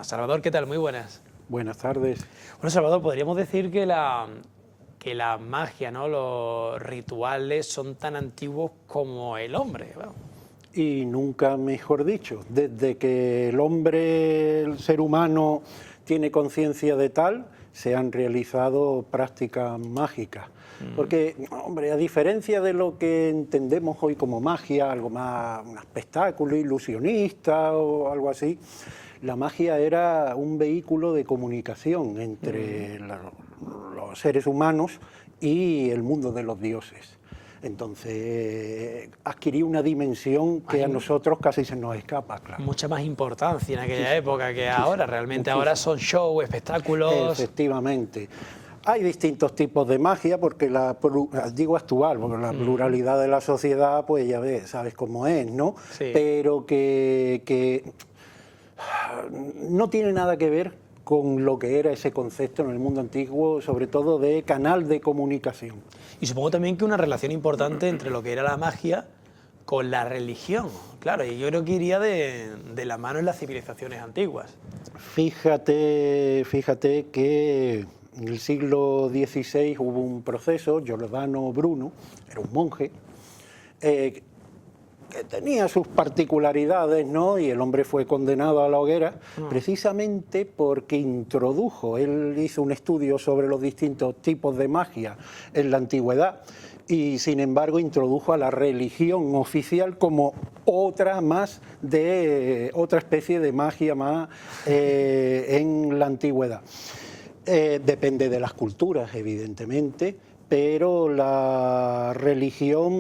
programa. Salvador, ¿qué tal? Muy buenas. Buenas tardes. Bueno, Salvador, podríamos decir que la magia, ¿no?, los rituales son tan antiguos como el hombre, ¿no? Y nunca mejor dicho, desde que el hombre, el ser humano, tiene conciencia de tal, se han realizado prácticas mágicas. Porque, hombre, a diferencia de lo que entendemos hoy como magia, algo más, un espectáculo ilusionista o algo así, la magia era un vehículo de comunicación entre los seres humanos y el mundo de los dioses. Entonces, adquirí una dimensión que a nosotros casi se nos escapa, claro. Mucha más importancia en aquella época que ahora. Realmente ahora son show, espectáculos. Efectivamente. Hay distintos tipos de magia, porque digo actual, porque la pluralidad de la sociedad, pues ya ves, sabes cómo es, ¿no? Sí. Pero que no tiene nada que ver con lo que era ese concepto en el mundo antiguo, sobre todo de canal de comunicación. Y supongo también que una relación importante entre lo que era la magia con la religión. Claro, y yo creo que iría de la mano en las civilizaciones antiguas. Fíjate que en el siglo XVI hubo un proceso, Giordano Bruno, era un monje, que tenía sus particularidades, ¿no? Y el hombre fue condenado a la hoguera precisamente porque él hizo un estudio sobre los distintos tipos de magia en la antigüedad y sin embargo introdujo a la religión oficial como otra especie de magia más en la antigüedad. Depende de las culturas, evidentemente, pero la religión,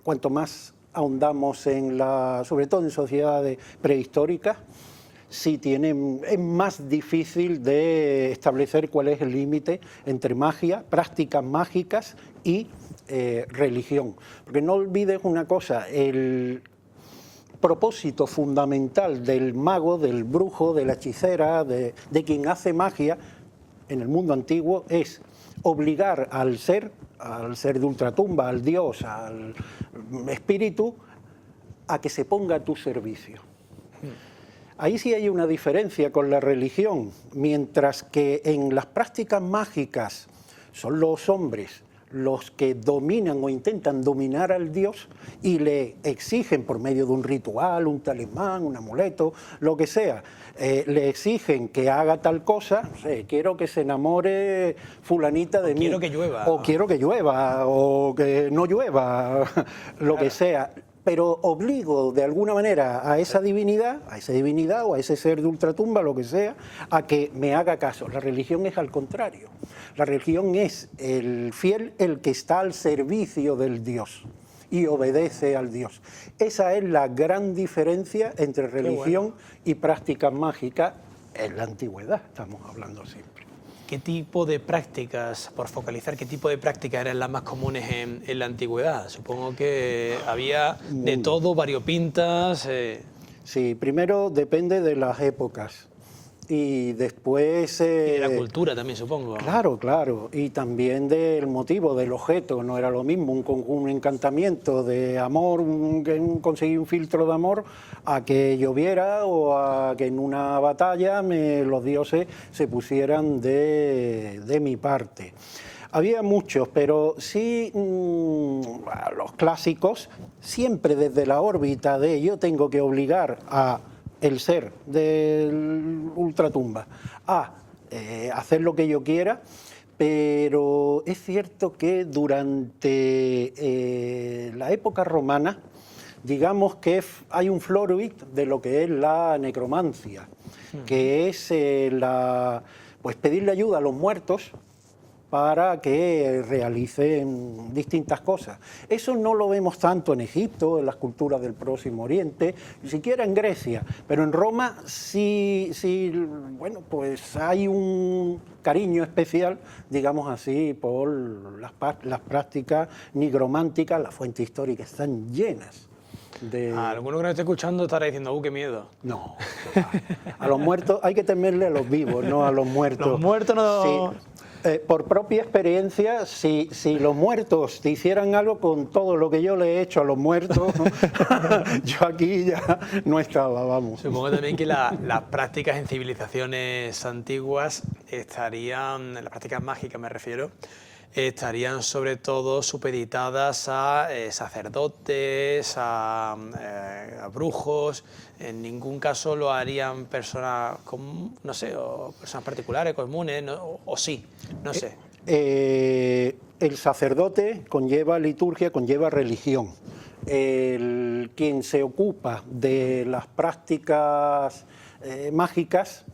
cuanto más ahondamos sobre todo en sociedades prehistóricas, es más difícil de establecer cuál es el límite entre magia, prácticas mágicas y religión. Porque no olvides una cosa, el propósito fundamental del mago, del brujo, de la hechicera, de quien hace magia en el mundo antiguo es obligar al ser de ultratumba, al dios, al espíritu, a que se ponga a tu servicio. Ahí sí hay una diferencia con la religión, mientras que en las prácticas mágicas son los hombres los que dominan o intentan dominar al dios y le exigen por medio de un ritual, un talismán, un amuleto, lo que sea, le exigen que haga tal cosa, no sé, quiero que se enamore fulanita de mí. Quiero que llueva. O quiero que llueva, o que no llueva, lo que sea. Pero obligo de alguna manera a esa divinidad o a ese ser de ultratumba, lo que sea, a que me haga caso. La religión es al contrario. La religión es el fiel, el que está al servicio del Dios y obedece al Dios. Esa es la gran diferencia entre religión y prácticas mágicas en la antigüedad, estamos hablando siempre. ¿Qué tipo de prácticas, por focalizar, qué tipo de prácticas eran las más comunes en la antigüedad? Supongo que había de todo, variopintas. Sí, primero depende de las épocas y después... y de la cultura también, supongo. Claro, y también del motivo, del objeto. No era lo mismo un encantamiento de amor, conseguir un filtro de amor, a que lloviera o a que en una batalla los dioses se pusieran de mi parte. Había muchos, pero sí los clásicos, siempre desde la órbita de yo tengo que obligar a el ser del ultratumba a hacer lo que yo quiera, pero es cierto que durante la época romana, digamos que hay un floruit de lo que es la necromancia, que es pues pedirle ayuda a los muertos para que realicen distintas cosas. Eso no lo vemos tanto en Egipto, en las culturas del Próximo Oriente, ni siquiera en Grecia, pero en Roma sí, bueno, pues hay un cariño especial, digamos así, por las prácticas nigrománticas. Las fuentes históricas están llenas de... Alguno que nos esté escuchando estará diciendo, qué miedo. No, a los muertos hay que temerle a los vivos, no a los muertos. Los muertos no... Sí. Por propia experiencia, si los muertos te hicieran algo con todo lo que yo le he hecho a los muertos, yo aquí ya no estaba, vamos. Supongo también que las prácticas en civilizaciones antiguas estarían, en las prácticas mágicas me refiero, estarían sobre todo supeditadas a sacerdotes, a brujos. En ningún caso lo harían personas, no sé, o personas particulares, comunes, ¿no? O sí, no sé. El sacerdote conlleva liturgia, conlleva religión. Quien se ocupa de las prácticas mágicas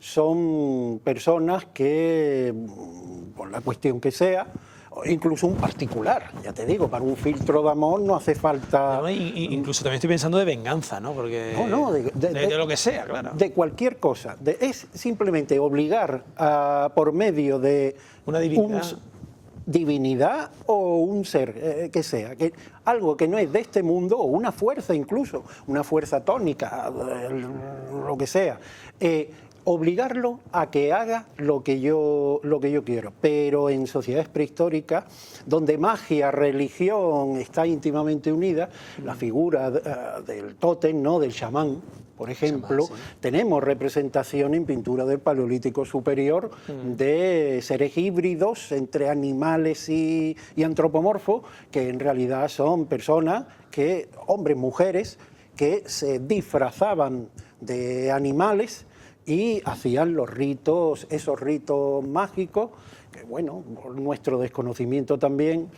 son personas que, por la cuestión que sea, incluso un particular, ya te digo, para un filtro de amor no hace falta... No, incluso también estoy pensando de venganza, ¿no? Porque de lo que sea, claro. De cualquier cosa. Es simplemente obligar por medio de... Una divinidad. Divinidad o un ser que sea, algo que no es de este mundo, o una fuerza incluso, una fuerza tónica, lo que sea, obligarlo a que haga lo que yo quiero. Pero en sociedades prehistóricas, donde magia, religión está íntimamente unida, la figura del tótem, ¿no?, del chamán, por ejemplo, sí. Tenemos representación en pintura del Paleolítico Superior de seres híbridos entre animales y antropomorfos, que en realidad son personas, hombres, mujeres, que se disfrazaban de animales y hacían esos ritos mágicos, que bueno, por nuestro desconocimiento también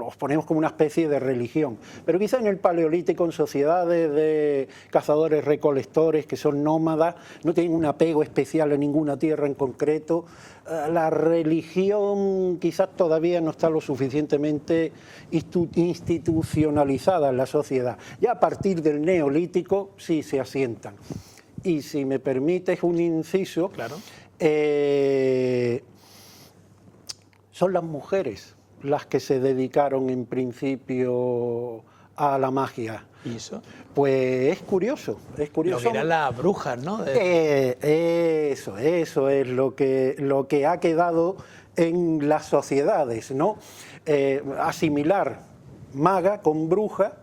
los ponemos como una especie de religión. Pero quizá en el Paleolítico, en sociedades de cazadores-recolectores que son nómadas, no tienen un apego especial a ninguna tierra en concreto, la religión quizás todavía no está lo suficientemente institucionalizada en la sociedad. Ya a partir del Neolítico sí se asientan. Y si me permites un inciso, claro. Son las mujeres las que se dedicaron en principio a la magia. ¿Y eso? Pues es curioso, es curioso. Lo que eran las brujas, ¿no? Eso es lo que ha quedado en las sociedades, ¿no? Asimilar maga con bruja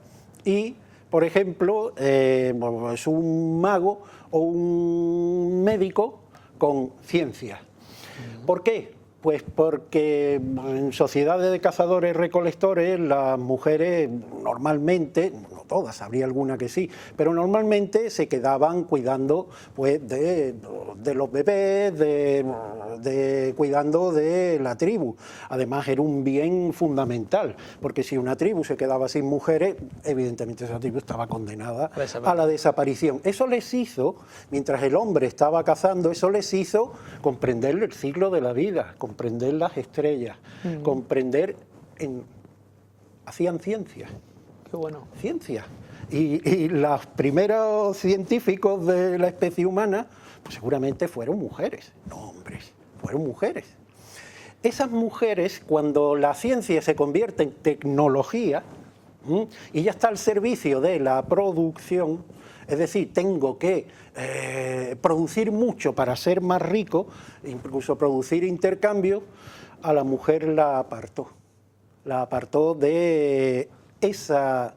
y, por ejemplo, es un mago o un médico con ciencia. ¿Por qué? Pues porque en sociedades de cazadores-recolectores las mujeres normalmente, no todas, habría alguna que sí, pero normalmente se quedaban cuidando pues, de los bebés, cuidando de la tribu. Además era un bien fundamental, porque si una tribu se quedaba sin mujeres, evidentemente esa tribu estaba condenada a la desaparición. Eso les hizo, mientras el hombre estaba cazando, eso les hizo comprender el ciclo de la vida, comprender las estrellas, comprender... Hacían ciencia. Qué bueno. Ciencia. Y los primeros científicos de la especie humana, pues seguramente fueron mujeres, no hombres, fueron mujeres. Esas mujeres, cuando la ciencia se convierte en tecnología y ya está al servicio de la producción, es decir, tengo que producir mucho para ser más rico, incluso producir intercambio, a la mujer la apartó de esa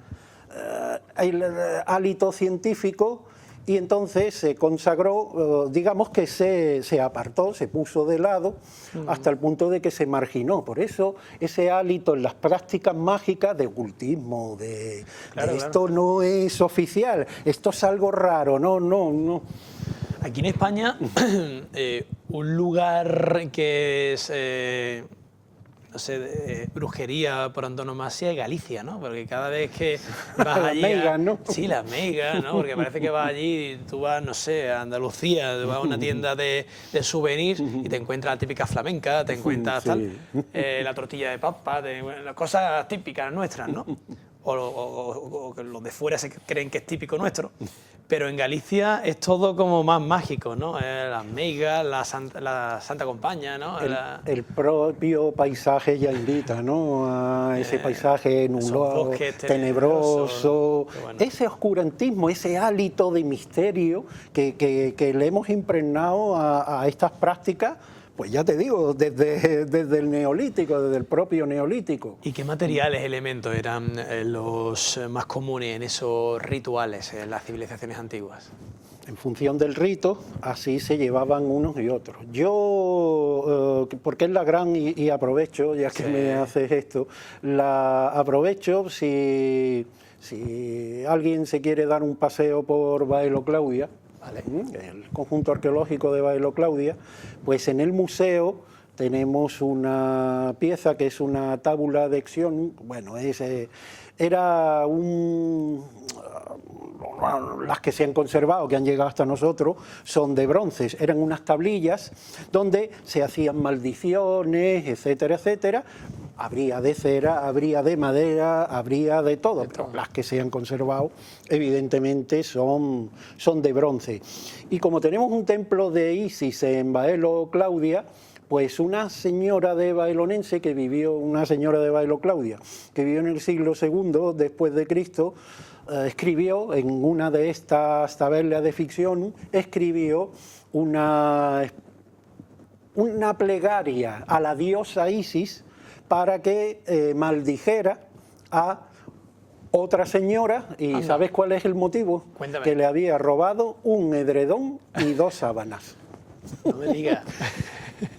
el hálito científico y entonces se consagró, digamos que se apartó, se puso de lado hasta el punto de que se marginó. Por eso ese hálito en las prácticas mágicas de ocultismo, claro, esto no es oficial, esto es algo raro, no. Aquí en España, un lugar que es... no sé, de brujería por antonomasia es Galicia, ¿no? Porque cada vez que vas allí... Las megas, ¿no? Sí, las megas, ¿no? Porque parece que vas allí y tú vas, no sé, a Andalucía, tú vas a una tienda de souvenirs y te encuentras la típica flamenca, te encuentras la tortilla de papa, las cosas típicas nuestras, ¿no? O que los de fuera se creen que es típico nuestro. Pero en Galicia es todo como más mágico, ¿no? Las meigas, la Santa Compaña, ¿no? El propio paisaje ya invita, ¿no? A ese paisaje nublado, tenebroso, bueno. Ese oscurantismo, ese hálito de misterio que le hemos impregnado a estas prácticas Pues ya te digo, desde el Neolítico, desde el propio Neolítico. ¿Y qué materiales, elementos eran los más comunes en esos rituales en las civilizaciones antiguas? En función del rito, así se llevaban unos y otros. Yo, porque es la gran, y aprovecho, ya que Sí. me haces esto, aprovecho si alguien se quiere dar un paseo por Baelo Claudia, Vale. el conjunto arqueológico de Baelo Claudia, pues en el museo tenemos una pieza que es una tábula de Exionum. Bueno, era las que se han conservado, que han llegado hasta nosotros, son de bronces. Eran unas tablillas donde se hacían maldiciones, etcétera, etcétera. Habría de cera, habría de madera, habría de todo, pero las que se han conservado evidentemente son de bronce. Y como tenemos un templo de Isis en Baelo Claudia, pues una señora de Bailonense una señora de Baelo Claudia, que vivió en el siglo II después de Cristo, escribió en una de estas tabelas de ficción, escribió una plegaria a la diosa Isis para que maldijera a otra señora, y Anda. ¿sabes cuál es el motivo? Cuéntame. Que le había robado un edredón y 2 sábanas. No me digas.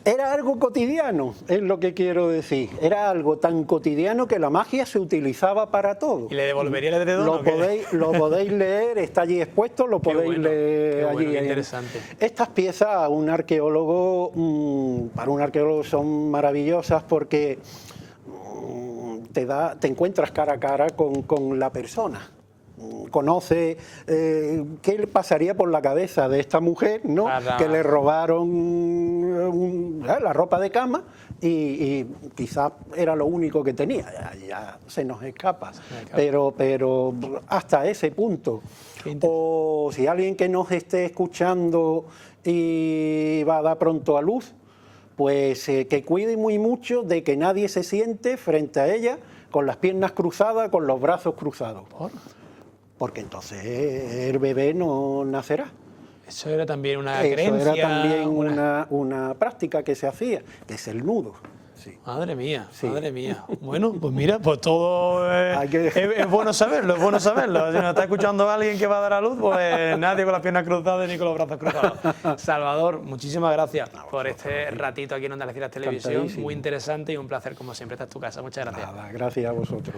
Era algo cotidiano, es lo que quiero decir. Era algo tan cotidiano que la magia se utilizaba para todo. ¿Y le devolvería el edredón Lo o qué? podéis leer, está allí expuesto, lo Qué podéis bueno, leer qué bueno, allí. qué interesante. Estas piezas para un arqueólogo son maravillosas porque te encuentras cara a cara con la persona. Conoce qué le pasaría por la cabeza de esta mujer, ¿no? Claro. Que le robaron la ropa de cama y quizás era lo único que tenía. Ya se nos escapa, pero hasta ese punto. O si alguien que nos esté escuchando y va a dar pronto a luz, pues que cuide muy mucho de que nadie se siente frente a ella con las piernas cruzadas, con los brazos cruzados. Porque entonces el bebé no nacerá. Eso era también una Eso creencia. era también una práctica que se hacía, que es el nudo. Sí. Madre mía, Sí. madre mía. Bueno, pues mira, pues todo Hay que- es bueno saberlo, es bueno saberlo. Si nos está escuchando alguien que va a dar a luz, pues nadie con las piernas cruzadas ni con los brazos cruzados. Salvador, muchísimas gracias por este ratito aquí en Onda Algeciras Televisión. Encantadísimo. Muy interesante y un placer como siempre. Esta es tu casa. Muchas gracias. Nada, gracias a vosotros.